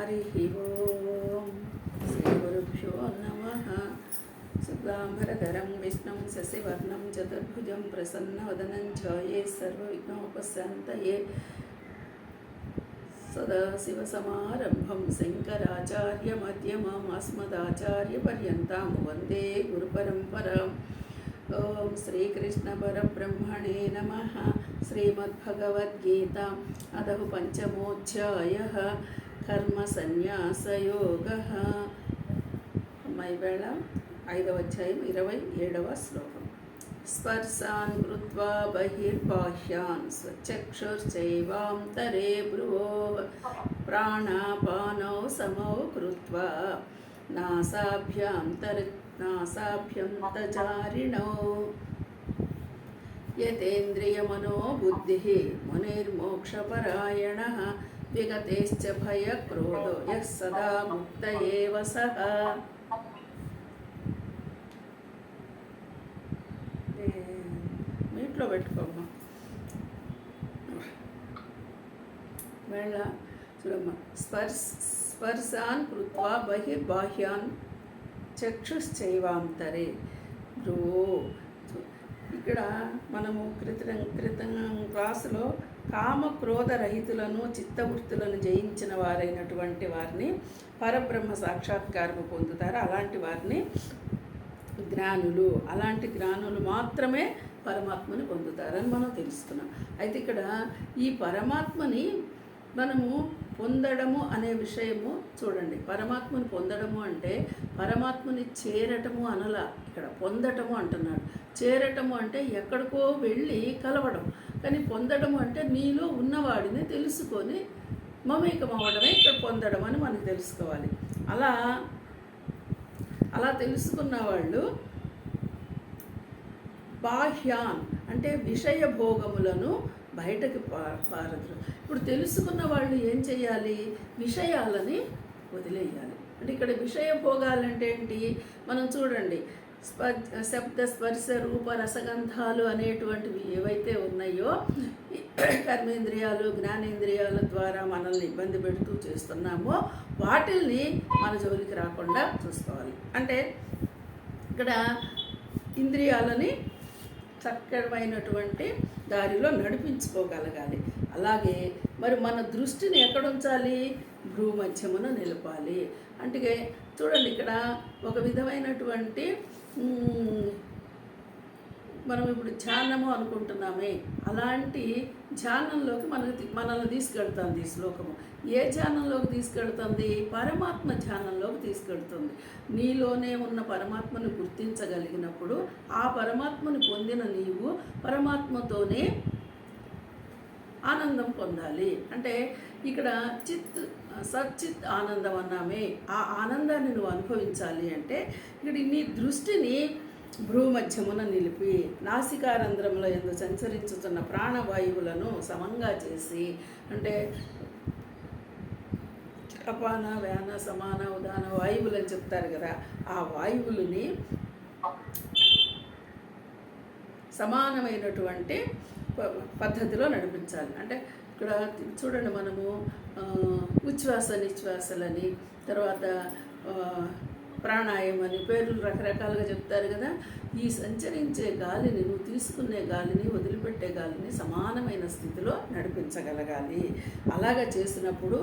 హరి ఓం శ్రీగురుభ్యో నమః. శుక్లాంబరధరం విష్ణుం శశివర్ణం చతుర్భుజం ప్రసన్నవదనం ఛాయే సర్వవిఘ్నోపశాంతయే సదాశివసమారంభం శంకరాచార్యమధ్యమాం అస్మదాచార్యపర్యంతం వందే గురుపరంపరాం. ఓం శ్రీకృష్ణ పరబ్రహ్మణే నమః. శ్రీమద్భగవద్గీత అదః పంచమోధ్యాయః కర్మ సన్యాసయోగః. ఈవేళ 5వ అధ్యాయం 27వ శ్లోకం. స్పర్శాన్ కృత్వా బహిర్బాహ్యాన్ స్వచక్షుర్చైవాంతరే భ్రువోః ప్రాణాపానౌ సమౌ కృత్వా నాసాభ్యంతచారిణౌ యతేంద్రియమనో బుద్ధిః మునిర్మోక్షపరాయణః విగతేశ్చ భయక్రోధో యః సదా ముక్త ఏవ సః. మీట్లో పెట్టుకోమ్మా. వెళ్ళ చూడమ్మా. స్పర్శాన్ కృత్వా బహిర్బాహ్యాన్ చక్షుశ్చైవాంతరే భ్రువో. ఇక్కడ మనము క్రితం క్లాసులో కామక్రోధ రహితులను చిత్తవృత్తులను జయించిన వారైనటువంటి వారిని పరబ్రహ్మ సాక్షాత్కారము పొందుతారు. అలాంటి వారిని జ్ఞానులు, అలాంటి జ్ఞానులు మాత్రమే పరమాత్మని పొందుతారని మనం తెలుసుకున్నాం. అయితే ఇక్కడ ఈ పరమాత్మని మనము పొందడము అనే విషయము చూడండి. పరమాత్మని పొందడము అంటే పరమాత్మని చేరటము అనలా, ఇక్కడ పొందటము అంటున్నాడు. చేరటము అంటే ఎక్కడికో వెళ్ళి కలవడం, కానీ పొందడము అంటే నీలో ఉన్నవాడిని తెలుసుకొని మమేకం అవ్వడమే ఇక్కడ పొందడం అని మనకు తెలుసుకోవాలి. అలా తెలుసుకున్న వాళ్ళు బాహ్యాన్ అంటే విషయ భోగములను బయటకు పారదురు. ఇప్పుడు తెలుసుకున్న వాళ్ళు ఏం చేయాలి? విషయాలని వదిలేయాలి. అంటే ఇక్కడ విషయ భోగాలంటే ఏంటి? మనం చూడండి, శబ్ద స్పర్శ రూప రసగంధాలు అనేటువంటివి ఏవైతే ఉన్నాయో కర్మేంద్రియాలు జ్ఞానేంద్రియాల ద్వారా మనల్ని ఇబ్బంది పెడుతూ చేస్తున్నామో వాటిల్ని మన జోలికి రాకుండా చూసుకోవాలి. అంటే ఇక్కడ ఇంద్రియాలని చక్కమైనటువంటి దారిలో నడిపించుకోగలగాలి. అలాగే మరి మన దృష్టిని ఎక్కడ ఉంచాలి? భ్రూమధ్యమున నిలపాలి. అంటే చూడండి, ఇక్కడ ఒక విధమైనటువంటి మనం ఇప్పుడు ధ్యానము అనుకుంటున్నామే, అలాంటి ధ్యానంలోకి మనల్ని తీసుకెళ్తుంది ఈ శ్లోకము. ఏ ధ్యానంలోకి తీసుకెళ్తుంది? పరమాత్మ ధ్యానంలోకి తీసుకెళ్తుంది. నీలోనే ఉన్న పరమాత్మను గుర్తించగలిగినప్పుడు ఆ పరమాత్మను పొందిన నీవు పరమాత్మతోనే ఆనందం పొందాలి. అంటే ఇక్కడ సచ్చిత్ ఆనందం అన్నామే, ఆ ఆనందాన్ని నువ్వు అనుభవించాలి అంటే ఇక్కడ నీ దృష్టిని భ్రూమధ్యమున నిలిపి నాసికారంధ్రంలో ఎందు సంచరించుతున్న ప్రాణవాయువులను సమంగా చేసి, అంటే అపాన వ్యాన సమాన ఉదాన వాయువులు అని చెప్తారు కదా, ఆ వాయువులని సమానమైనటువంటి పద్ధతిలో నడిపించాలి. అంటే ఇక్కడ చూడండి, మనము ఉచ్ఛ్వాస నిశ్వాసలని, తర్వాత ప్రాణాయామం అని పేర్లు రకరకాలుగా చెప్తారు కదా. ఈ సంచరించే గాలిని, నువ్వు తీసుకునే గాలిని, వదిలిపెట్టే గాలిని సమానమైన స్థితిలో నడిపించగలగాలి. అలాగా చేసినప్పుడు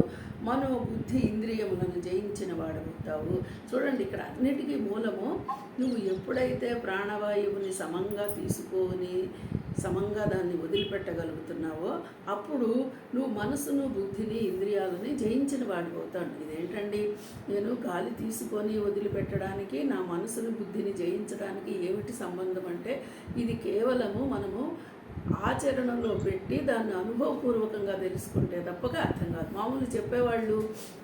మనోబుద్ధి ఇంద్రియములను జయించిన వాడవుతావు. చూడండి, ఇక్కడ అన్నిటికీ మూలము నువ్వు ఎప్పుడైతే ప్రాణవాయువుని సమంగా తీసుకొని సమంగా దాన్ని వదిలిపెట్టగలుగుతున్నావో అప్పుడు నువ్వు మనసును, బుద్ధిని, ఇంద్రియాలని జయించిన వాడిపోతాడు. ఇదేంటండి, నేను గాలి తీసుకొని వదిలిపెట్టడానికి నా మనసును, బుద్ధిని జయించడానికి ఏమిటి సంబంధం అంటే, ఇది కేవలము మనము ఆచరణలో పెట్టి దాన్ని అనుభవపూర్వకంగా తెలుసుకుంటే తప్పక అర్థం కాదు. మామూలు చెప్పేవాళ్ళు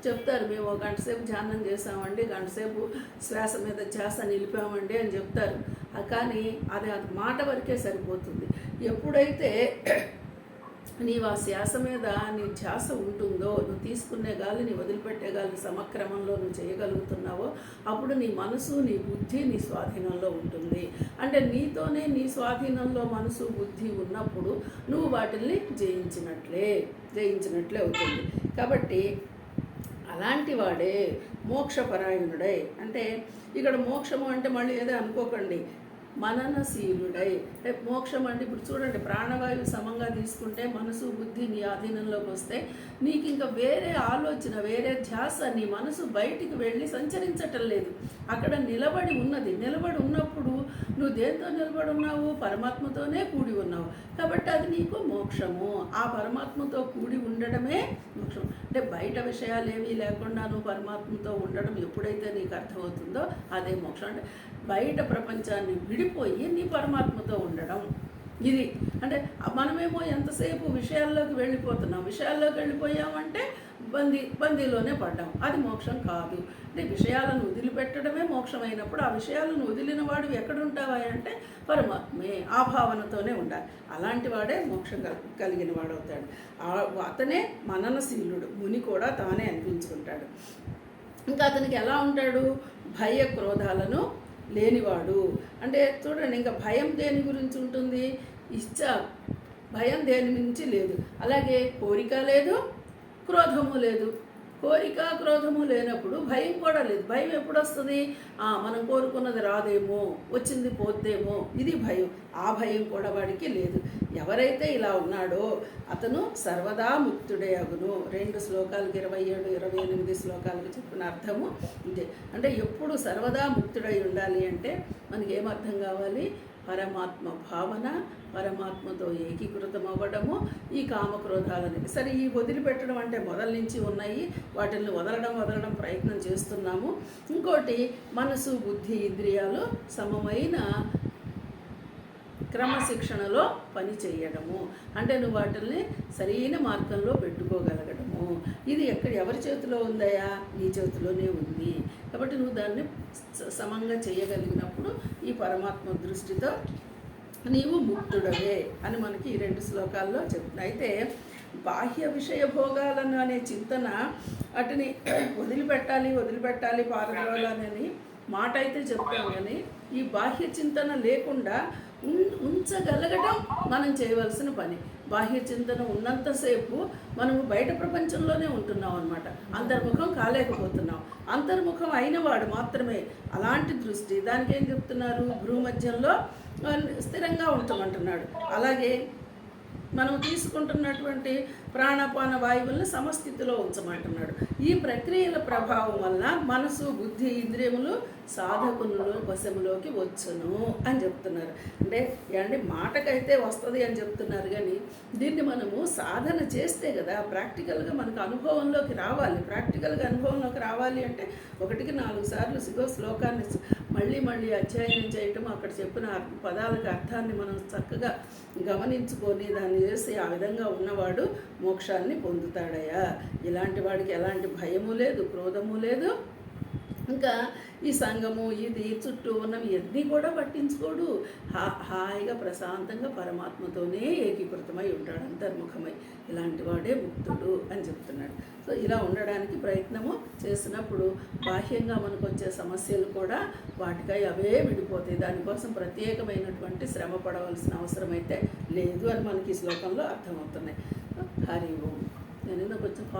చెప్తారు, మేము ఒక గంట సేపు ధ్యానం చేసామండి, గంట సేపు శ్వాస మీద ధ్యాస నిలిపామండి అని చెప్తారు. కానీ అది మాట వరకే సరిపోతుంది. ఎప్పుడైతే నీవు ఆ శ్వాస మీద నీ ధ్యాస ఉంటుందో, నువ్వు తీసుకునే గాలిని, వదిలిపెట్టే గాలిని సమక్రమంలో నువ్వు చేయగలుగుతున్నావో అప్పుడు నీ మనసు, నీ బుద్ధి నీ స్వాధీనంలో ఉంటుంది. అంటే నీతోనే నీ స్వాధీనంలో మనసు, బుద్ధి ఉన్నప్పుడు నువ్వు వాటిల్ని జయించినట్లే అవుతుంది. కాబట్టి అలాంటి వాడే మోక్షపరాయణుడై. అంటే ఇక్కడ మోక్షము అంటే మళ్ళీ ఏదో అనుకోకండి, మననశీలుడై. అంటే మోక్షం అంటే ఇప్పుడు చూడండి, ప్రాణవాయువు సమంగా తీసుకుంటే మనసు బుద్ధి నీ ఆధీనంలోకి వస్తే నీకు ఇంకా వేరే ఆలోచన, వేరే ధ్యాస, నీ మనసు బయటికి వెళ్ళి సంచరించటం లేదు, అక్కడ నిలబడి ఉన్నది. నిలబడి ఉన్నప్పుడు నువ్వు దేంతో నిలబడి ఉన్నావు? పరమాత్మతోనే కూడి ఉన్నావు. కాబట్టి అది నీకు మోక్షము. ఆ పరమాత్మతో కూడి ఉండడమే మోక్షం. అంటే బయట విషయాలు ఏమీ లేకుండా నువ్వు పరమాత్మతో ఉండడం ఎప్పుడైతే నీకు అర్థమవుతుందో అదే మోక్షం. అంటే బయట ప్రపంచాన్ని విడిపోయి నీ పరమాత్మతో ఉండడం ఇది. అంటే మనమేమో ఎంతసేపు విషయాల్లోకి వెళ్ళిపోయామంటే బందీలోనే పడ్డాం. అది మోక్షం కాదు. అంటే విషయాలను వదిలిపెట్టడమే మోక్షం అయినప్పుడు ఆ విషయాలను వదిలిన వాడు ఎక్కడుంటావా అంటే పరమాత్మే. ఆ భావనతోనే ఉండాలి. అలాంటి వాడే మోక్షం కలిగిన వాడవుతాడు. అతనే మననశీలుడు. ముని కూడా తానే అనిపించుకుంటాడు. ఇంకా అతనికి ఎలా ఉంటాడు? భయ క్రోధాలను లేనివాడు. అంటే చూడండి, ఇంకా భయం దేని గురించి ఉంటుంది? భయం దేని నుంచి లేదు. అలాగే కోరిక లేదు, క్రోధము లేదు. కోరిక క్రోధము లేనప్పుడు భయం కూడా లేదు. భయం ఎప్పుడు వస్తుంది? మనం కోరుకున్నది రాదేమో, వచ్చింది పోద్దేమో, ఇది భయం. ఆ భయం కూడా వాడికి లేదు. ఎవరైతే ఇలా ఉన్నాడో అతను సర్వదా ముక్తుడే అగును. 2 శ్లోకాలకి 27, 28 శ్లోకాలకు చెప్పిన అర్థము ఇదే. అంటే ఎప్పుడు సర్వదా ముక్తుడై ఉండాలి అంటే మనకి ఏమర్థం కావాలి? పరమాత్మ భావన, పరమాత్మతో ఏకీకృతం అవ్వడము, ఈ కామక్రోధాలని సరే ఈ వదిలిపెట్టడం అంటే మొదల నుంచి ఉన్నాయి, వాటిని వదలడం ప్రయత్నం చేస్తున్నాము. ఇంకోటి మనసు బుద్ధి ఇంద్రియాలు సమమైన క్రమశిక్షణలో పని చేయడము. అంటే నువ్వు వాటిల్ని సరైన మార్గంలో పెట్టుకోగలగడము. ఇది ఎవరి చేతిలో ఉందయా? నీ చేతిలోనే ఉంది. కాబట్టి నువ్వు దాన్ని సమంగా చేయగలిగినప్పుడు ఈ పరమాత్మ దృష్టితో నీవు ముక్తుడవే అని మనకి ఈ 2 శ్లోకాల్లో చెప్తున్నాయి. అయితే బాహ్య విషయ భోగాలను అనే చింతన వాటిని వదిలిపెట్టాలి పారద్రోలాలని మాట అయితే చెప్తాం, కానీ ఈ బాహ్య చింతన లేకుండా ఉంచగలగడం మనం చేయవలసిన పని. బాహ్య చింతన ఉన్నంతసేపు మనము బయట ప్రపంచంలోనే ఉంటున్నాం అన్నమాట. అంతర్ముఖం కాలేకపోతున్నాం. అంతర్ముఖం అయినవాడు మాత్రమే అలాంటి దృష్టి. దానికి ఏం చెప్తున్నారు? భూమధ్యంలో స్థిరంగా ఉంటామంటున్నాడు. అలాగే మనం తీసుకుంటున్నటువంటి ప్రాణపాన వాయువులను సమస్థితిలో ఉంచమంటున్నాడు. ఈ ప్రక్రియల ప్రభావం వల్ల మనసు బుద్ధి ఇంద్రియములు సాధకుల వశములోకి వచ్చును అని చెప్తున్నారు. అంటే మాటకైతే వస్తుంది అని చెప్తున్నారు, కానీ దీన్ని మనము సాధన చేస్తే కదా ప్రాక్టికల్గా మనకు అనుభవంలోకి రావాలి. ప్రాక్టికల్గా అనుభవంలోకి రావాలి అంటే 1కి 4 సార్లు శ్లోకాన్ని మళ్ళీ అధ్యయనం చేయటం, అక్కడ చెప్పిన పదాలకు అర్థాన్ని మనం చక్కగా గమనించుకొని దాన్ని చేసి ఆ విధంగా ఉన్నవాడు మోక్షాన్ని పొందుతాడయ్యా. ఇలాంటి వాడికి ఎలాంటి భయము లేదు, క్రోధము లేదు. ఇంకా ఈ సంఘము ఇది చుట్టూ ఉన్నవి ఎన్ని కూడా పట్టించుకోడు. హాయిగా ప్రశాంతంగా పరమాత్మతోనే ఏకీకృతమై ఉంటాడు, అంతర్ముఖమై. ఇలాంటి వాడే ముక్తుడు అని చెప్తున్నాడు. సో ఇలా ఉండడానికి ప్రయత్నము చేసినప్పుడు బాహ్యంగా మనకు వచ్చే సమస్యలు కూడా వాటికై అవే విడిపోతాయి. దానికోసం ప్రత్యేకమైనటువంటి శ్రమ పడవలసిన అవసరం అయితే లేదు అని మనకి ఈ శ్లోకంలో అర్థమవుతున్నాయి. హరి ఓం. నేను కొంచెం